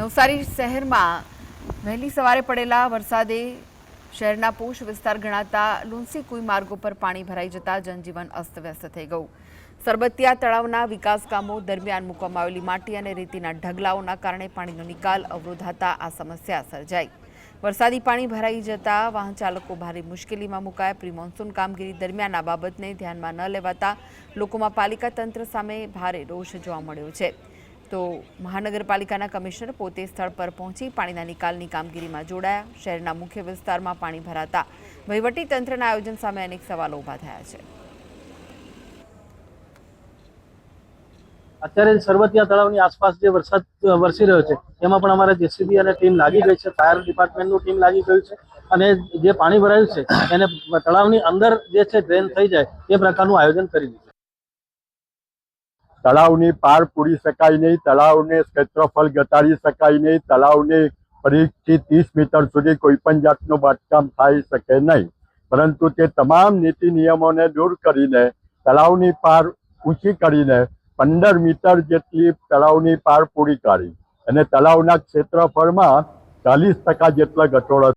નવસારી શહેરમાં વહેલી સવારે પડેલા વરસાદે શહેરના પોશ વિસ્તાર ગણાતા લુન્સી કુઈ માર્ગો પર પાણી ભરાઈ જતા જનજીવન અસ્તવ્યસ્ત થઈ ગયું। સરબતિયા તળાવના વિકાસ કામો દરમિયાન મૂકવામાં આવેલી માટી અને રેતીના ઢગલાઓના કારણે પાણીનો નિકાલ અવરોધાતા આ સમસ્યા સર્જાઈ। વરસાદી પાણી ભરાઈ જતા વાહન ચાલકો ભારે મુશ્કેલીમાં મુકાયા। પ્રી મોન્સૂન કામગીરી દરમિયાન આ બાબતને ધ્યાનમાં ન લેવાતા લોકોમાં પાલિકા તંત્ર સામે ભારે રોષ જોવા મળ્યો છે। તો મહાનગરપાલિકાના કમિશનર પોતે સ્થળ પર પહોંચી પાણીના નિકાલની કામગીરીમાં જોડાયા। શહેરના મુખ્ય વિસ્તારમાં પાણી ભરાતા વહીવટી તંત્રના આયોજન સામે અનેક સવાલો ઊભા થયા છે। અત્યારે સરબતિયા તળાવની આસપાસ જે વરસાદ વરસી રહ્યો છે એમાં પણ અમારા જેસીબી અને ટીમ લાગી ગઈ છે। ફાયર ડિપાર્ટમેન્ટનું ટીમ લાગી ગયું છે અને જે પાણી ભરાયું છે એને તળાવની અંદર જે છે ડ્રેન થઈ જાય એ પ્રકારનું આયોજન કરી દીધું। તળાવની પાર પૂરી શકાય નહીં, તળાવને ક્ષેત્રફળ ઘટાડી શકાય નહીં, તળાવની 20 થી 30 મીટર સુધી કોઈ પણ જાતનું બાંધકામ થઈ શકે નહીં, પરંતુ તે તમામ નીતિ નિયમોને દૂર કરીને તળાવની પાર ઊંચી કરીને 15 મીટર જેટલી તળાવની પાર પૂરી કરી અને તળાવના ક્ષેત્રફળમાં 40% જેટલા ઘટાડો